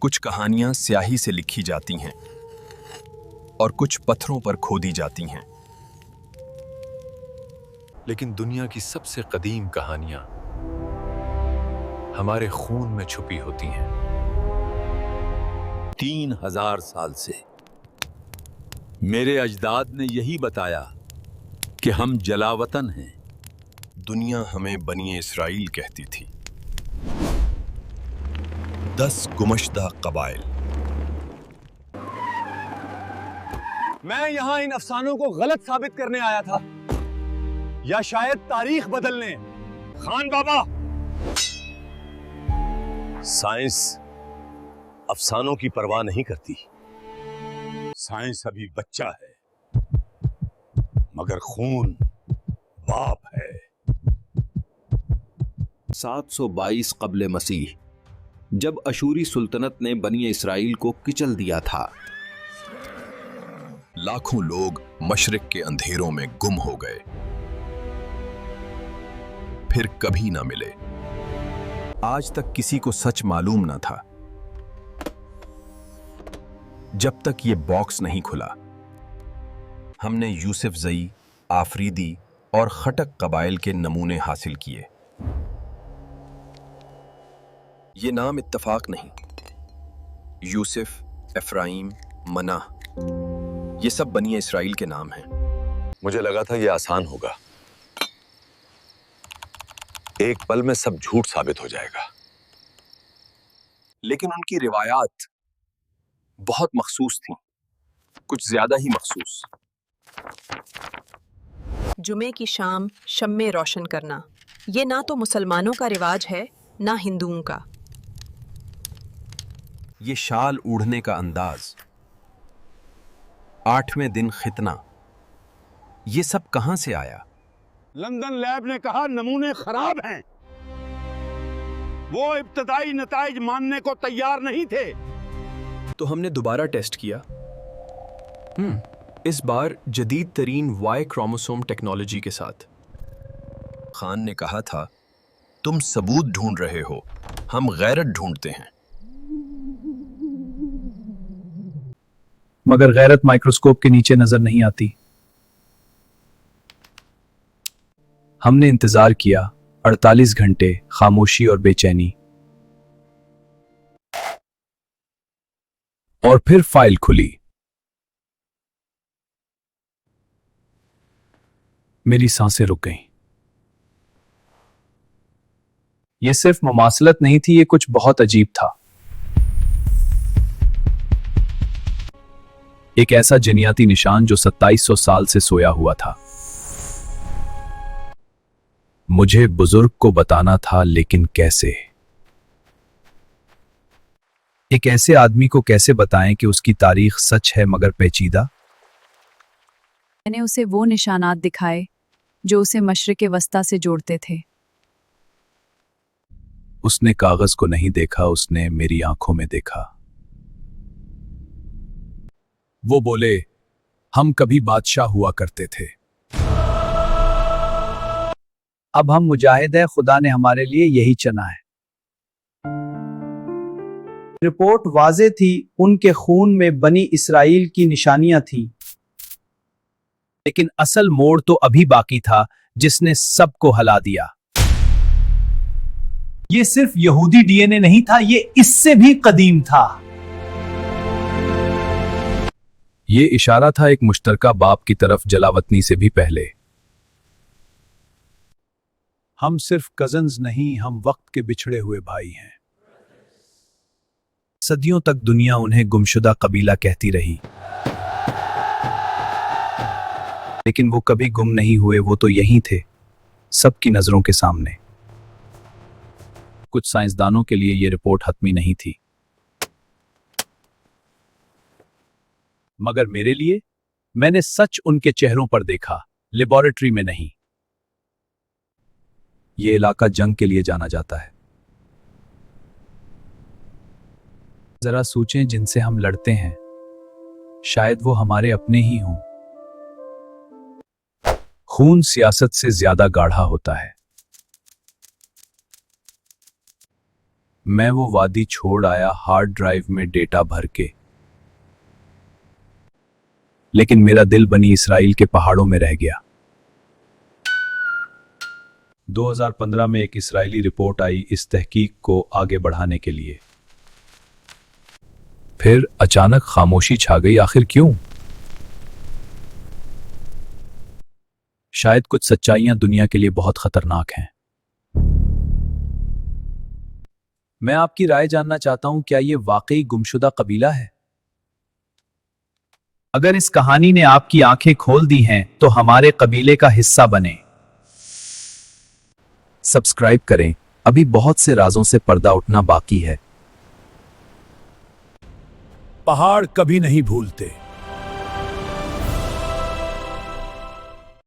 कुछ कहानियां स्याही से लिखी जाती हैं और कुछ पत्थरों पर खोदी जाती हैं। लेकिन दुनिया की सबसे कदीम कहानियां हमारे खून में छुपी होती हैं। 3000 साल से मेरे अजदाद ने यही बताया कि हम जलावतन हैं। दुनिया हमें बनी इस्राइल कहती थी। 10 गुमशदा कबाइल। मैं यहां इन अफसानों को गलत साबित करने आया था, या शायद तारीख बदलने। खान बाबा, साइंस अफसानों की परवाह नहीं करती। साइंस अभी बच्चा है, मगर खून बाप है। 722 कब्ल मसीह, जब अशूरी सुल्तनत ने बनी इस्राइल को कुचल दिया था, लाखों लोग मशरिक के अंधेरों में गुम हो गए, फिर कभी ना मिले। आज तक किसी को सच मालूम ना था, जब तक ये बॉक्स नहीं खुला। हमने यूसुफ जई, आफरीदी और खटक कबाइल के नमूने हासिल किए। ये नाम इत्तफाक नहीं। यूसुफ, एफ्राइम, मना, ये सब बनी इस्राइल के नाम हैं। मुझे लगा था यह आसान होगा, एक पल में सब झूठ साबित हो जाएगा। लेकिन उनकी रिवायात बहुत मखसूस थीं, कुछ ज्यादा ही मखसूस। जुमे की शाम शम्मे रोशन करना, ये ना तो मुसलमानों का रिवाज है ना हिंदुओं का। ये शाल ओढ़ने का अंदाज, 8वें दिन खितना, ये सब कहां से आया? लंदन लैब ने कहा नमूने खराब हैं। वो इब्तदाई नताइज मानने को तैयार नहीं थे। तो हमने दोबारा टेस्ट किया। इस बार जदीद तरीन Y क्रोमोसोम टेक्नोलॉजी के साथ। खान ने कहा था, तुम सबूत ढूंढ रहे हो, हम गैरत ढूंढते हैं। मगर गैरत माइक्रोस्कोप के नीचे नजर नहीं आती। हमने इंतजार किया 48 घंटे, खामोशी और बेचैनी। और फिर फाइल खुली। मेरी सांसें रुक गईं। यह सिर्फ मुमासलत नहीं थी, यह कुछ बहुत अजीब था। एक ऐसा जनियाती निशान जो 2700 साल से सोया हुआ था। मुझे बुजुर्ग को बताना था, लेकिन कैसे? एक ऐसे आदमी को कैसे बताएं कि उसकी तारीख सच है मगर पेचीदा? मैंने उसे वो निशानात दिखाए जो उसे मशरिक़ वस्ता से जोड़ते थे। उसने कागज को नहीं देखा, उसने मेरी आंखों में देखा। वो बोले, हम कभी बादशाह हुआ करते थे, अब हम मुजाहिद हैं, खुदा ने हमारे लिए यही चुना है। रिपोर्ट वाज़े थी, उनके खून में बनी इस्राइल की निशानियां थी। लेकिन असल मोड़ तो अभी बाकी था, जिसने सबको हला दिया। ये सिर्फ यहूदी डीएनए नहीं था, ये इससे भी कदीम था। ये इशारा था एक मुश्तरका बाप की तरफ, जलावतनी से भी पहले। हम सिर्फ कजन्स नहीं, हम वक्त के बिछड़े हुए भाई हैं। सदियों तक दुनिया उन्हें गुमशुदा कबीला कहती रही, लेकिन वो कभी गुम नहीं हुए, वो तो यहीं थे, सबकी नजरों के सामने। कुछ साइंसदानों के लिए यह रिपोर्ट हतमी नहीं थी, मगर मेरे लिए, मैंने सच उनके चेहरों पर देखा, लेबोरेटरी में नहीं। यह इलाका जंग के लिए जाना जाता है। जरा सोचें, जिनसे हम लड़ते हैं, शायद वो हमारे अपने ही हों। खून सियासत से ज्यादा गाढ़ा होता है। मैं वो वादी छोड़ आया हार्ड ड्राइव में डेटा भर के, लेकिन मेरा दिल बनी इसराइल के पहाड़ों में रह गया। 2015 में एक इस्राएली रिपोर्ट आई इस तहकीक को आगे बढ़ाने के लिए। फिर अचानक खामोशी छा गई। आखिर क्यों? शायद कुछ सच्चाइयां दुनिया के लिए बहुत खतरनाक हैं। मैं आपकी राय जानना चाहता हूं, क्या यह वाकई गुमशुदा कबीला है? अगर इस कहानी ने आपकी आंखें खोल दी हैं तो हमारे कबीले का हिस्सा बने। सब्सक्राइब करें, अभी बहुत से राजों से पर्दा उठना बाकी है। पहाड़ कभी नहीं भूलते।